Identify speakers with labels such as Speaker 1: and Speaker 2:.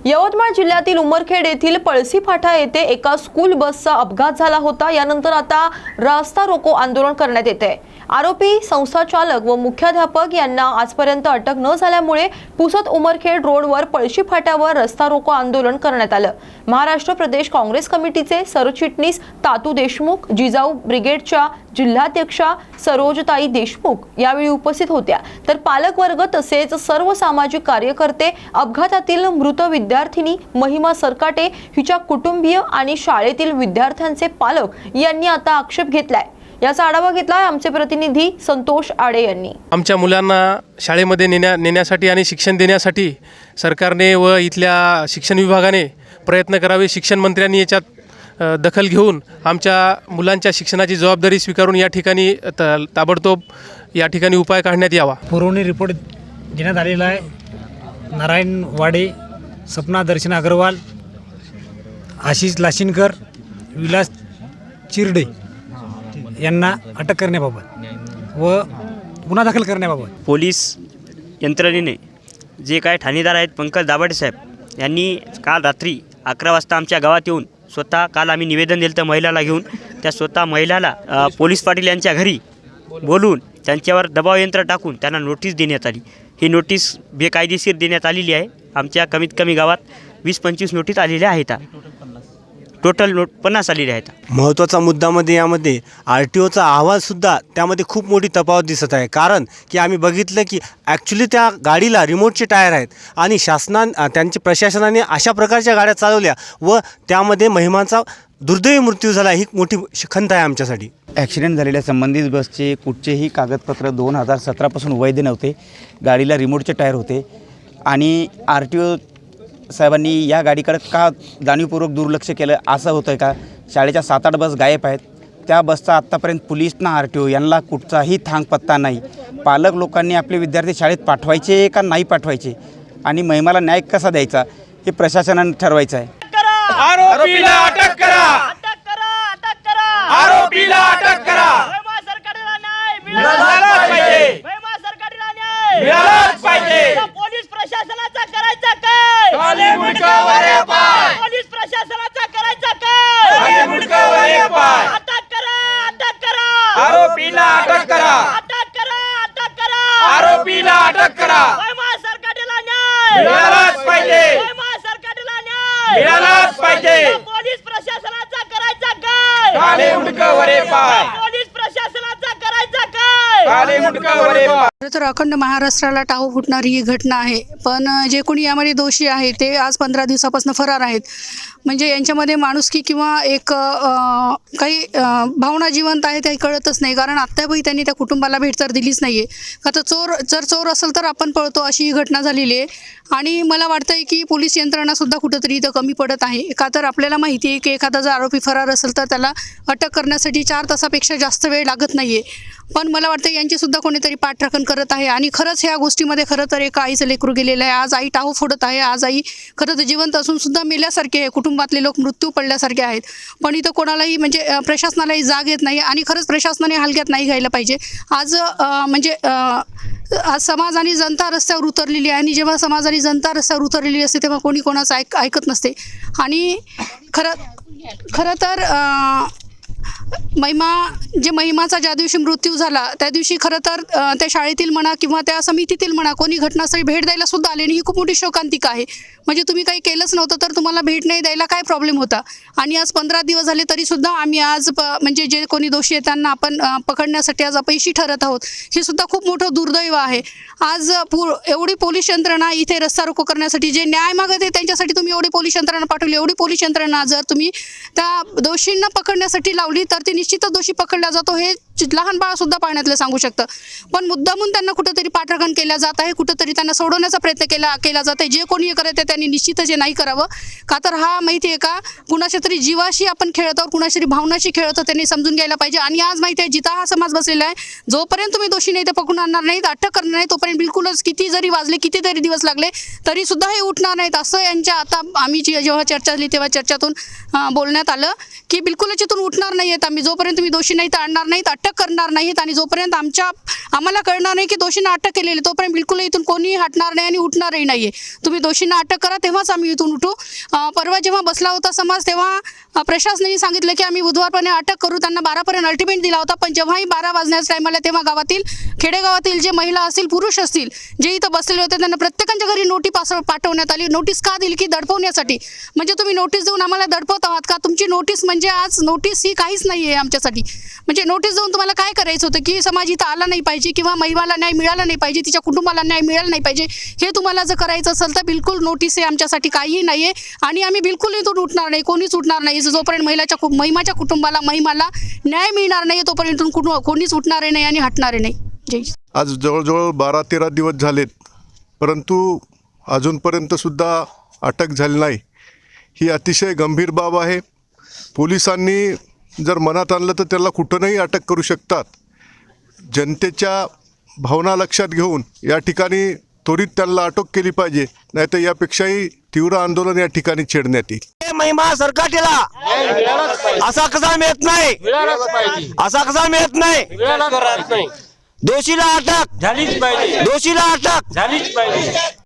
Speaker 1: यवतमाळ जिल्ह्यातील उमरखेड येथील पळसी फाटा येथे एका स्कूल बसचा अपघात झाला होता। यानंतर आता रास्ता रोको आंदोलन करण्यात येते। आरोपी संस्थाचालक व मुख्याध्यापक यांना आजपर्यंत अटक न झाल्यामुळे पुसद उमरखेड रोडवर पळशी फाट्यावर रस्ता रोको आंदोलन करण्यात आलं। महाराष्ट्र प्रदेश काँग्रेस कमिटीचे सरचिटणीस तातू देशमुख, जिजाऊ ब्रिगेडच्या जिल्हाध्यक्षा सरोजताई देशमुख यावेळी उपस्थित होत्या। तर पालकवर्ग तसेच सर्व सामाजिक कार्यकर्ते, अपघातातील मृत विद्यार्थिनी महिमा सरकाटे हिच्या कुटुंबीय आणि शाळेतील विद्यार्थ्यांचे पालक यांनी आता आक्षेप घेतलाय। याचा आढावा घेतलाय आमचे प्रतिनिधी संतोष आडे यांनी।
Speaker 2: आमच्या मुलांना शाळेमध्ये नेण्यासाठी आणि शिक्षण देण्यासाठी सरकारने व इथल्या शिक्षण विभागाने प्रयत्न करावे। शिक्षण मंत्र्यांनी याच्यात दखल घेऊन आमच्या मुलांच्या शिक्षणाची जबाबदारी स्वीकारून या ठिकाणी ताबडतोब या ठिकाणी उपाय काढण्यात यावा।
Speaker 3: पुरवणी रिपोर्ट देण्यात आलेला आहे। नारायण वाडे, सपना दर्शना अग्रवाल, आशिष लाशिनकर, विलास चिरडे यांना अटक करण्याबाबत व गुन्हा दाखल करण्याबाबत
Speaker 4: पोलीस यंत्रणेने जे काय ठाणेदार आहेत पंकज दाभाडे साहेब यांनी काल रात्री 11 वाजता आमच्या गावात येऊन स्वतः काल आम्ही निवेदन दिलं तर महिलाला घेऊन त्या स्वतः महिलाला पोलीस पाटील यांच्या घरी बोलून त्यांच्यावर दबाव यंत्र टाकून त्यांना नोटीस देण्यात आली। ही नोटीस बेकायदेशीर देण्यात आलेली आहे। आमच्या कमीत कमी गावात 20-25 नोटीस आलेल्या आहेत। टोटल 50 आलेले आहेत।
Speaker 5: महत्त्वाचा मुद्दामध्ये यामध्ये RTOचा अहवालसुद्धा त्यामध्ये खूप मोठी तफावत दिसत आहे। कारण की आम्ही बघितलं की ॲक्च्युली त्या गाडीला रिमोटचे टायर आहेत आणि त्यांच्या प्रशासनाने अशा प्रकारच्या गाड्या चालवल्या व त्यामध्ये महिमांचा दुर्दैवी मृत्यू झाला। ही मोठी खंत आहे आमच्यासाठी।
Speaker 6: ॲक्सिडेंट झालेल्या संबंधित बसचे कुठचेही कागदपत्र 2017 पासून वैध नव्हते। गाडीला रिमोटचे टायर होते आणि RTO साहेबांनी या गाडीकडे का जाणीवपूर्वक दुर्लक्ष केलं असं होतं आहे का? शाळेच्या 7-8 बस गायब आहेत। त्या बसचा आत्तापर्यंत पोलीस ना RTO यांना कुठचाही थांगपत्ता नाही। पालक लोकांनी आपले विद्यार्थी शाळेत पाठवायचे का नाही पाठवायचे आणि महिमाला न्याय कसा द्यायचा हे प्रशासनाने ठरवायचं आहे।
Speaker 7: आरोपीला अटक करा, अटक करा, अटक करा, आरोपीला अटक करा। महिमा सरकारला न्याय मिळालाच पाहिजे, महिमा सरकारला न्याय मिळालाच पाहिजे। पोलीस प्रशासनाचा करायचा काय? काले मुंडकावर पाय। पोलीस प्रशासनाचा करायचा काय? काले मुंडकावर पाय। अटक करा, अटक करा, आरोपीला अटक करा, अटक करा, अटक करा, आरोपीला अटक करा। महिमा सरकारला न्याय मिळालाच पाहिजे, महिमा सरकारला न्याय मिळालाच पाहिजे। पोलीस प्रशासनाचा करायचा काय? काले मुंडकावर पाय। पोलीस प्रशासनाचा करायचा काय? काले मुंडकावर पाय।
Speaker 8: तर अखंड महाराष्ट्राला टाहो फुटणारी ही घटना आहे। पण जे कोणी यामध्ये दोषी आहे ते आज 15 दिवसापासून फरार आहेत। म्हणजे यांच्यामध्ये माणुसकी किंवा एक काही भावना जिवंत आहे ते कळतच नाही। कारण आत्ताही त्यांनी त्या कुटुंबाला भेट तर दिलीच नाही आहे का? तर जर चोर असेल तर आपण पळतो अशी ही घटना झालेली आहे। आणि मला वाटतं की पोलीस यंत्रणासुद्धा कुठंतरी इथं कमी पडत आहे का? तर आपल्याला माहिती आहे की एखादा जर आरोपी फरार असेल तर त्याला अटक करण्यासाठी 4 तासापेक्षा जास्त वेळ लागत नाही आहे। पण मला वाटतं यांचीसुद्धा कोणीतरी पाठराखण करत आहे आणि खरंच ह्या गोष्टीमध्ये खरं तर एका आईचं लेकरू गेलेलं आहे। आज आई टाहो फोडत आहे, आज आई खरं तर जिवंत असून सुद्धा मेल्यासारखे आहे, कुटुंबातले लोक मृत्यू पडल्यासारखे आहेत। पण इथं कोणालाही म्हणजे प्रशासनालाही जाग येत नाही आणि खरंच प्रशासनाने हलक्यात नाही घ्यायला पाहिजे। आज आज समाज आणि जनता रस्त्यावर उतरलेली आहे आणि जेव्हा समाज आणि जनता रस्त्यावर उतरलेली असते तेव्हा कोणी कोणाचं ऐकत नसते। आणि खरं तर महिमाचा ज्या दिवशी मृत्यू झाला त्या दिवशी खरं तर त्या शाळेतील म्हणा किंवा त्या समितीतील म्हणा कोणी घटनास्थळी भेट द्यायला सुद्धा आले नाही। ही खूप मोठी शोकांतिका आहे। म्हणजे तुम्ही काही केलंच नव्हतं तर तुम्हाला भेट नाही द्यायला काय प्रॉब्लेम होता? आणि आज 15 दिवस झाले तरीसुद्धा आम्ही आज म्हणजे जे कोणी दोषी आहेत त्यांना आपण पकडण्यासाठी आज अपयशी ठरत आहोत। हे सुद्धा खूप मोठं दुर्दैव आहे। आज एवढी पोलीस यंत्रणा इथे रस्ता रोको करण्यासाठी जे न्याय मागत आहे त्यांच्यासाठी तुम्ही एवढी पोलीस यंत्रणा पाठवली। एवढी पोलीस यंत्रणा जर तुम्ही त्या दोषींना पकडण्यासाठी लावली तर ते निश्चितच दोषी पकडला जातो हे लहान बाळसुद्धा पाळण्यातलं सांगू शकतं। पण मुद्दामून त्यांना कुठंतरी पाठराखण केल्या जात आहे, कुठंतरी त्यांना सोडवण्याचा प्रयत्न केला जात आहे। जे कोणी हे करत आहे त्यांनी निश्चितच हे नाही करावं का? तर हा माहिती आहे का कुणाच्या तरी जीवाशी आपण खेळत आहोत, कुणाच्या तरी भावनाशी खेळत आहोत, त्यांनी समजून घ्यायला पाहिजे। आणि आज माहिती आहे जिथं हा समाज बसलेला आहे जोपर्यंत तुम्ही दोषी नाही ते पकडून आणणार नाहीत, अटक करणार नाही तोपर्यंत बिलकुलच किती जरी वाजले किती जरी दिवस लागले तरी सुद्धा हे उठणार नाहीत। असं यांच्या आता आम्ही जेव्हा चर्चा झाली तेव्हा चर्चातून बोलण्यात आलं की बिलकुलच इथून उठणार नाहीत आम्ही जोपर्यंत तुम्ही दोषी नाही तर आणणार नाहीत, अटक करणार नाहीत आणि जोपर्यंत आम्हाला कळणार नाही की दोषींना अटक केलेली तोपर्यंत बिलकुल इथून कोणीही हटणार नाही आणि उठणारही नाहीये. तुम्ही दोषींना अटक करा तेव्हाच आम्ही इथून उठू. परवा जेव्हा बसला होता समाज तेव्हा प्रशासनाने सांगितलं की आम्ही बुधवारपर्यंत अटक करू. त्यांना 12पर्यंत अल्टिमेट दिला होता, पण जेव्हाही 12 वाजण्याच्या टाइम आला तेव्हा खेडेगावातील जे महिला असतील पुरुष असतील जे इथं बसलेले होते त्यांना प्रत्येकाच्या घरी नोटीस पाठवण्यात आली. नोटीस का दिली की दडपवण्यासाठी. म्हणजे तुम्ही नोटीस देऊन आम्हाला दडपवत आहात का? तुमची नोटीस म्हणजे आज नोटीस ही काहीच नाही आहे आमच्यासाठी. म्हणजे नोटीस देऊन तुम्हाला काय करायचं होतं की समाज इथं आला नाही पाहिजे किंवा महिलाला न्याय मिळाला नाही पाहिजे, तिच्या कुटुंबाला न्याय मिळाला नाही पाहिजे. हे तुम्हाला जर करायचं असेल तर बिलकुल नोटीस आहे आमच्यासाठी काहीही नाही आहे आणि आम्ही बिलकुल इथून उठणार नाही, कोणीच उठणार नाही. जोपर्यंत महिमाच्या कुटुंबाला महिमाला न्याय मिळणार नाही तोपर्यंत कोणीच उठणार नाही आणि हटणार नाही. जय.
Speaker 9: आज जवळजवळ 12-13 दिवस झालेत, परंतु अजूनपर्यंतसुद्धा अटक झाली नाही. ही अतिशय गंभीर बाब आहे. पोलिसांनी जर मनात आणलं तर त्याला कुठूनही अटक करू शकतात. जनतेच्या भावना लक्षात घेऊन या ठिकाणी त्वरित त्यांना अटक केली पाहिजे, नाहीतर यापेक्षाही तीव्र आंदोलन या ठिकाणी छेडण्यात येईल.
Speaker 7: महिमा सरकारला असा कसा मिळत नाही, असा कसा मिळत नाही. दोषीला अटक झालीच पाहिजे, दोषीला अटक झालीच पाहिजे.